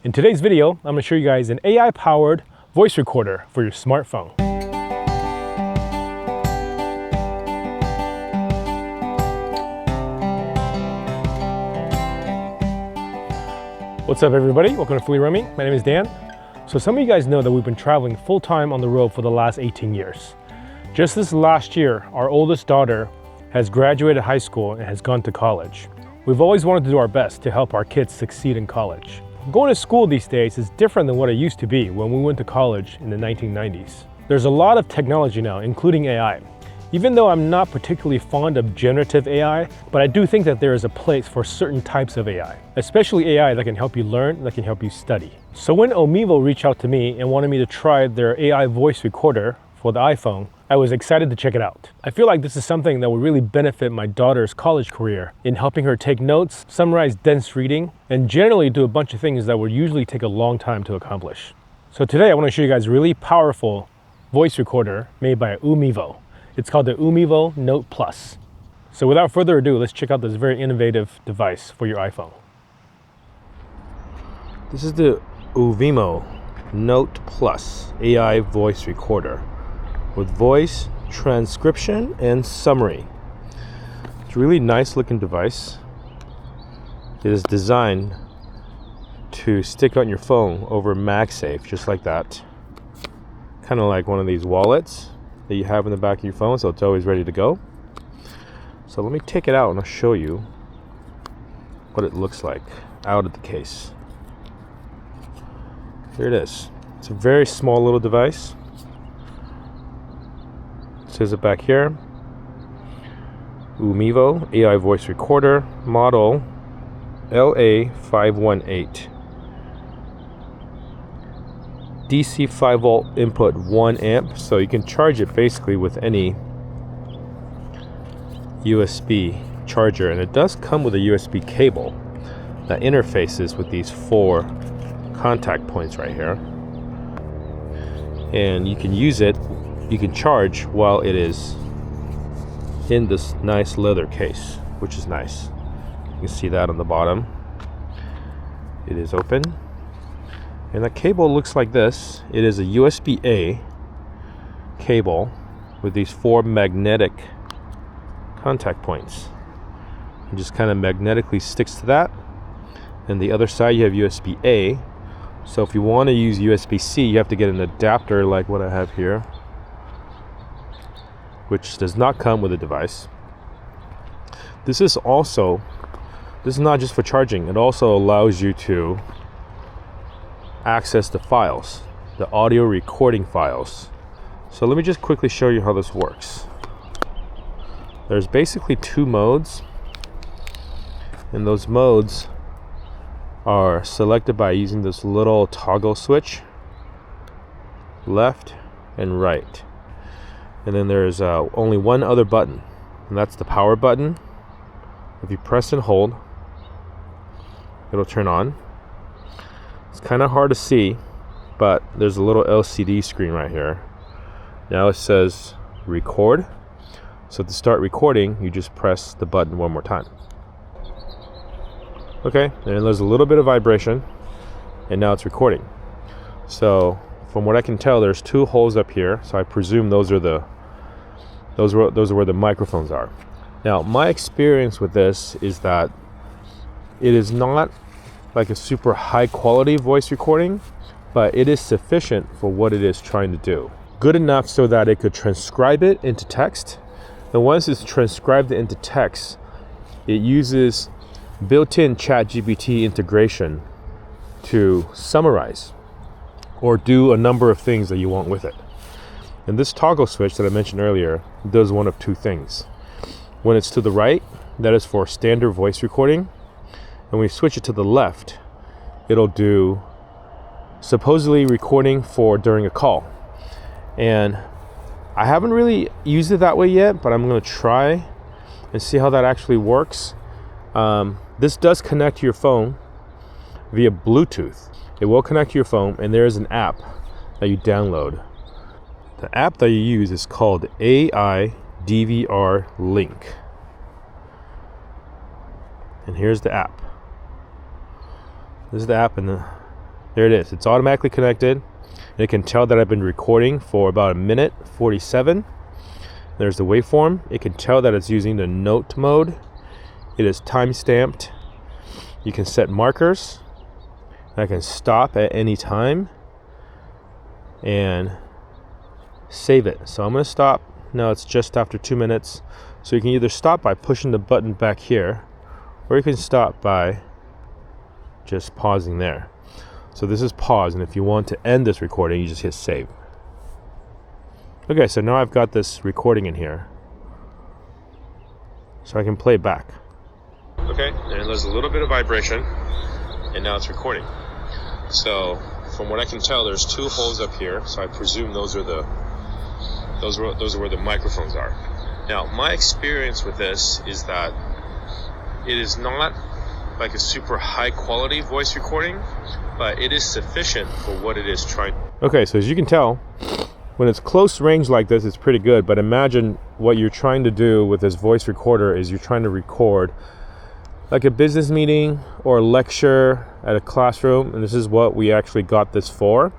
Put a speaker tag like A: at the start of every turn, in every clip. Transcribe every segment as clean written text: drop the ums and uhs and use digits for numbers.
A: In today's video, I'm going to show you guys an AI-powered voice recorder for your smartphone. What's up everybody, welcome to Fully Roaming. My name is Dan. So some of you guys know that we've been traveling full-time on the road for the last 18 years. Just this last year, our oldest daughter has graduated high school and has gone to college. We've always wanted to do our best to help our kids succeed in college. Going to school these days is different than what it used to be when we went to college in the 1990s. There's a lot of technology now, including AI. Even though I'm not particularly fond of generative AI, but I do think that there is a place for certain types of AI, especially AI that can help you learn, that can help you study. So when UMEVO reached out to me and wanted me to try their AI voice recorder for the iPhone, I was excited to check it out. I feel like this is something that would really benefit my daughter's college career in helping her take notes, summarize dense reading, and generally do a bunch of things that would usually take a long time to accomplish. So today I want to show you guys a really powerful voice recorder made by UMEVO. It's called the UMEVO Note Plus. So without further ado, let's check out this very innovative device for your iPhone. This is the UMEVO Note Plus AI voice recorder with voice transcription and summary. It's a really nice looking device. It is designed to stick on your phone over MagSafe, just like that. Kind of like one of these wallets that you have in the back of your phone, so it's always ready to go. So let me take it out and I'll show you what it looks like out of the case. Here it is. It's a very small little device. It says it back here. UMEVO AI voice recorder, model LA518. DC 5 volt input, 1 amp, so you can charge it basically with any USB charger, and it does come with a USB cable that interfaces with these 4 contact points right here, and you can use it, you can charge while it is in this nice leather case, which is nice. You can see that on the bottom. It is open. And the cable looks like this. It is a USB-A cable with these 4 magnetic contact points. It just kind of magnetically sticks to that. And the other side you have USB-A. So if you want to use USB-C, you have to get an adapter like what I have here, which does not come with a device. This is not just for charging. It also allows you to access the files, the audio recording files. So let me just quickly show you how this works. There's basically 2 modes, and those modes are selected by using this little toggle switch, left and right. And then there's only one other button, and that's the power button. If you press and hold, it'll turn on. It's kind of hard to see, but there's a little LCD screen right here. Now it says record. So to start recording, you just press the button one more time. Okay, and there's a little bit of vibration, and now it's recording. So from what I can tell, there's 2 holes up here. So I presume those are where the microphones are. Now my experience with this is that it is not like a super high quality voice recording, but it is sufficient for what it is trying to do. Good enough so that it could transcribe it into text. And once it's transcribed it into text, it uses built-in ChatGPT integration to summarize or do a number of things that you want with it. And this toggle switch that I mentioned earlier does one of 2 things. When it's to the right, that is for standard voice recording. And when we switch it to the left, it'll do supposedly recording for during a call. And I haven't really used it that way yet, but I'm going to try and see how that actually works. This does connect to your phone via Bluetooth. It will connect to your phone, and there is an app that you download. The app that you use is called AI DVR Link. And here's the app. This is the app, and There it is. It's automatically connected. And it can tell that I've been recording for about a minute 47. There's the waveform. It can tell that it's using the note mode. It is time stamped. You can set markers. I can stop at any time and save it. So I'm going to stop. Now it's just after 2 minutes. So you can either stop by pushing the button back here, or you can stop by just pausing there. So this is pause, and if you want to end this recording, you just hit save. Okay, so now I've got this recording in here, so I can play it back. Okay, and there's a little bit of vibration, and now it's recording. So from what I can tell, there's 2 holes up here, so I presume those are where the microphones are. Now, my experience with this is that it is not like a super high quality voice recording, but it is sufficient for what it is trying. Okay, so as you can tell, when it's close range like this, it's pretty good, but imagine what you're trying to do with this voice recorder is you're trying to record like a business meeting or a lecture at a classroom, and this is what we actually got this for,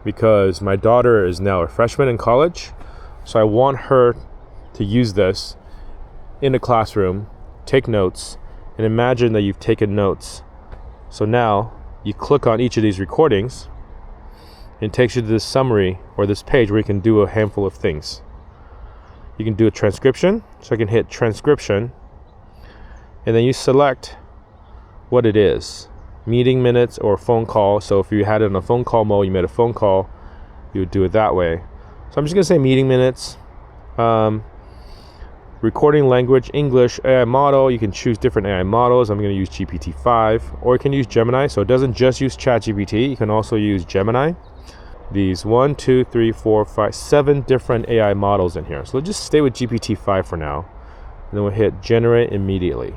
A: because my daughter is now a freshman in college, so I want her to use this in a classroom, take notes, and imagine that you've taken notes. So now you click on each of these recordings and it takes you to this summary or this page where you can do a handful of things. You can do a transcription, so I can hit transcription, and then you select what it is, meeting minutes or phone call. So if you had it on a phone call mode, you made a phone call, you would do it that way. So I'm just gonna say meeting minutes, recording language, English, AI model. You can choose different AI models. I'm gonna use GPT-5, or you can use Gemini. So it doesn't just use ChatGPT, you can also use Gemini. These 1, 2, 3, 4, 5, 7 different AI models in here. So let's just stay with GPT-5 for now. And then we'll hit generate immediately.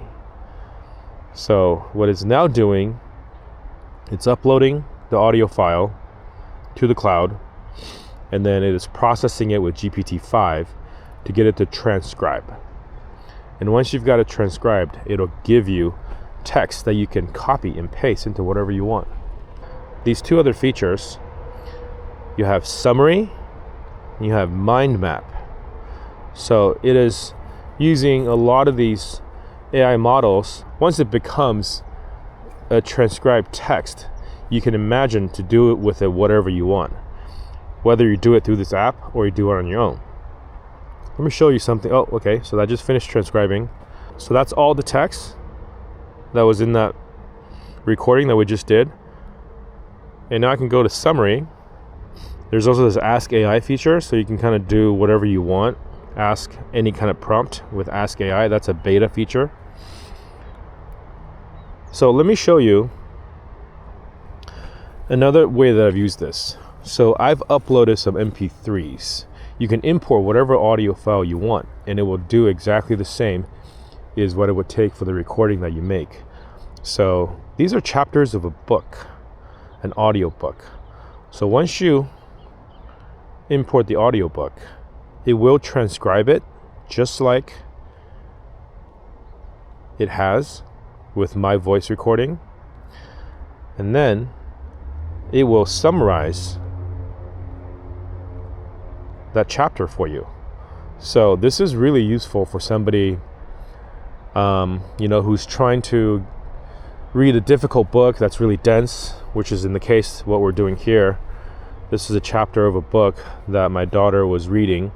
A: So what it's now doing, it's uploading the audio file to the cloud, and then it is processing it with GPT-5 to get it to transcribe. And once you've got it transcribed, it'll give you text that you can copy and paste into whatever you want. These 2 other features, you have summary, and you have mind map. So it is using a lot of these AI models. Once it becomes a transcribed text, you can imagine to do it with it whatever you want, whether you do it through this app or you do it on your own. Let me show you something. Oh, okay, so that just finished transcribing. So that's all the text that was in that recording that we just did. And now I can go to summary. There's also this Ask AI feature, so you can kind of do whatever you want. Ask any kind of prompt with Ask AI. That's a beta feature. So let me show you another way that I've used this. So I've uploaded some MP3s. You can import whatever audio file you want, and it will do exactly the same as what it would take for the recording that you make. So these are chapters of a book, an audio book. So once you import the audio book, it will transcribe it just like it has with my voice recording, and then it will summarize that chapter for you. So this is really useful for somebody who's trying to read a difficult book that's really dense, which is in the case what we're doing here. This is a chapter of a book that my daughter was reading,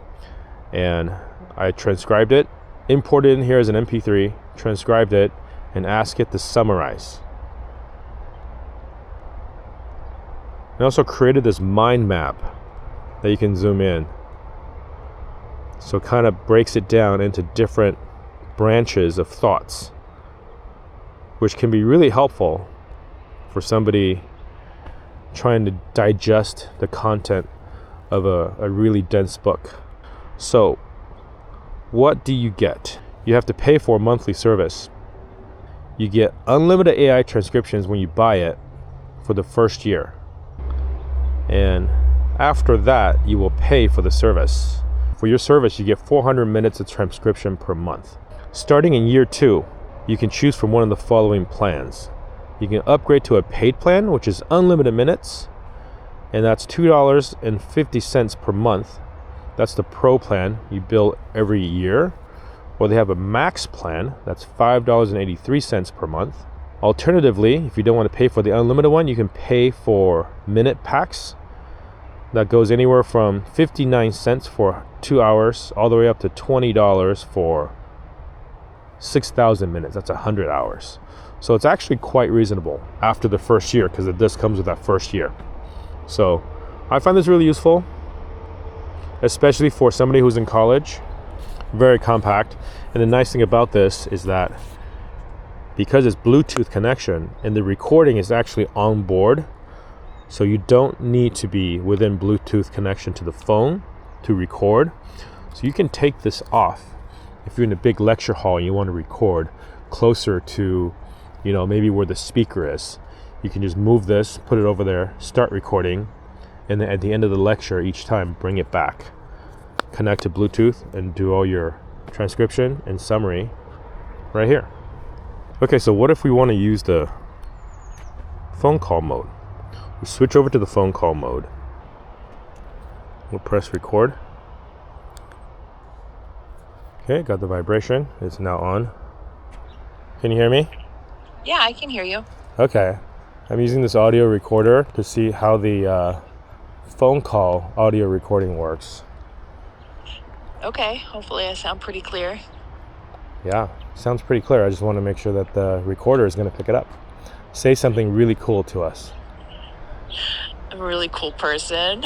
A: and I transcribed it, imported it in here as an MP3, transcribed it, and asked it to summarize. I also created this mind map that you can zoom in. So it kind of breaks it down into different branches of thoughts, which can be really helpful for somebody trying to digest the content of a really dense book. So what do you get? You have to pay for a monthly service. You get unlimited AI transcriptions when you buy it for the first year. And after that, you will pay for the service. For your service, you get 400 minutes of transcription per month. Starting in year 2, you can choose from one of the following plans. You can upgrade to a paid plan, which is unlimited minutes, and that's $2.50 per month. That's the Pro plan. You bill every year. Or they have a Max plan. That's $5.83 per month. Alternatively, if you don't want to pay for the unlimited one, you can pay for minute packs. That goes anywhere from 59 cents for 2 hours all the way up to $20 for 6,000 minutes. That's 100 hours. So it's actually quite reasonable after the first year, because this comes with that first year. So I find this really useful, especially for somebody who's in college. Very compact. And the nice thing about this is that because it's Bluetooth connection and the recording is actually on board, so you don't need to be within Bluetooth connection to the phone to record. So you can take this off if you're in a big lecture hall and you want to record closer to, maybe where the speaker is. You can just move this, put it over there, start recording, and then at the end of the lecture each time bring it back, connect to Bluetooth, and do all your transcription and summary right here. Okay, so what if we want to use the phone call mode? We switch over to the phone call mode. We'll press record. Okay, got the vibration. It's now on. Can you hear me?
B: Yeah, I can hear you.
A: Okay. I'm using this audio recorder to see how the phone call audio recording works.
B: Okay, hopefully I sound pretty clear.
A: Yeah, sounds pretty clear. I just want to make sure that the recorder is going to pick it up. Say something really cool to us.
B: I'm a really cool person.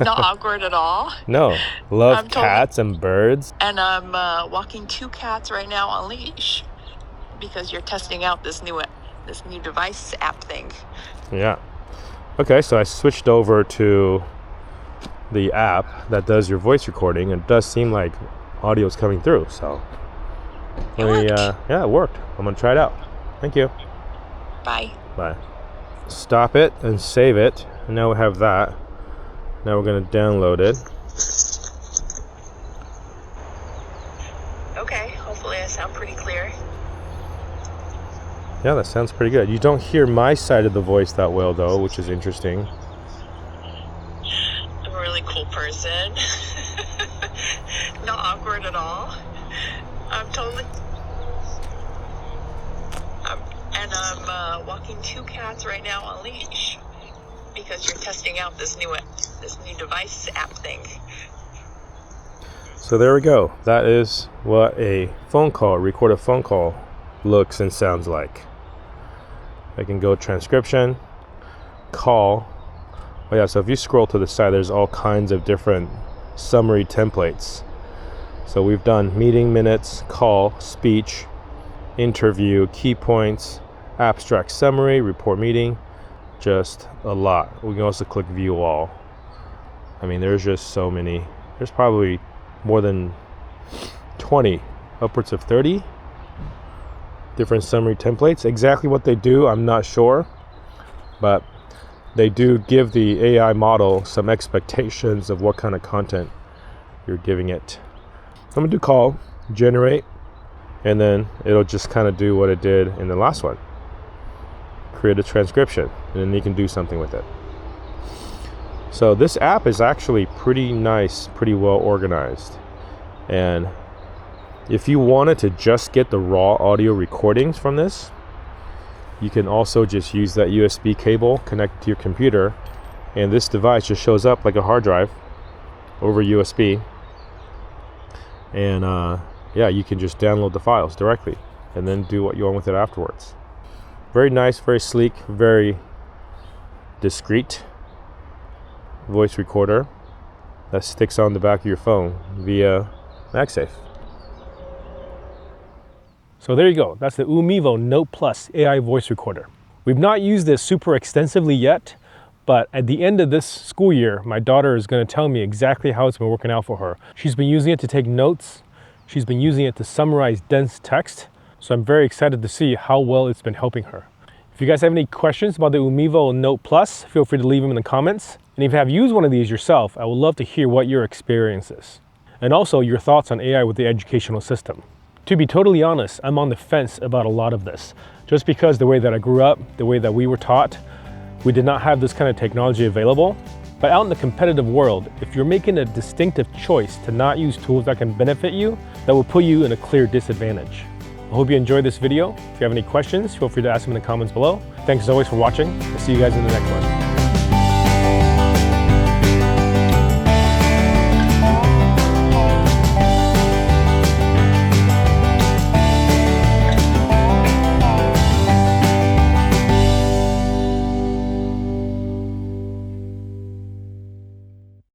B: Not awkward at all.
A: No, love cats and birds.
B: And I'm walking 2 cats right now on leash because you're testing out this new device app thing.
A: Yeah. Okay, so I switched over to the app that does your voice recording, and it does seem like audio is coming through. So
B: It worked.
A: Yeah, it worked. I'm gonna try it out. Thank you.
B: Bye.
A: Bye. Stop it and save it. And now we have that. Now we're gonna download it.
B: Okay, hopefully I sound pretty clear.
A: Yeah, that sounds pretty good. You don't hear my side of the voice that well though, which is interesting.
B: I'm a really cool person. Not awkward at all. I'm walking 2 cats right now on leash because you're testing out this new device app thing.
A: So there we go. That is what a recorded phone call looks and sounds like. I can go transcription, call. Oh yeah, so if you scroll to the side, there's all kinds of different summary templates. So we've done meeting minutes, call, speech, interview, key points, abstract summary, report meeting, just a lot. We can also click view all. I mean, there's just so many. There's probably more than 20, upwards of 30 different summary templates. Exactly what they do, I'm not sure, but they do give the AI model some expectations of what kind of content you're giving it. I'm gonna do call, generate, and then it'll just kind of do what it did in the last one. Create a transcription, and then you can do something with it. So this app is actually pretty nice, pretty well organized. And if you wanted to just get the raw audio recordings from this, you can also just use that USB cable, connect to your computer, and this device just shows up like a hard drive over USB. And yeah, you can just download the files directly and then do what you want with it afterwards. Very nice, very sleek, very discreet voice recorder that sticks on the back of your phone via MagSafe. So there you go. That's the UMEVO Note Plus AI voice recorder. We've not used this super extensively yet, but at the end of this school year, my daughter is going to tell me exactly how it's been working out for her. She's been using it to take notes. She's been using it to summarize dense text. So I'm very excited to see how well it's been helping her. If you guys have any questions about the UMEVO Note Plus, feel free to leave them in the comments. And if you have used one of these yourself, I would love to hear what your experience is. And also your thoughts on AI with the educational system.
C: To be totally honest, I'm on the fence about a lot of this, just because the way that I grew up, the way that we were taught, we did not have this kind of technology available. But out in the competitive world, if you're making a distinctive choice to not use tools that can benefit you, that will put you in a clear disadvantage. I hope you enjoyed this video. If you have any questions, feel free to ask them in the comments below. Thanks as always for watching. I'll see you guys in the next one.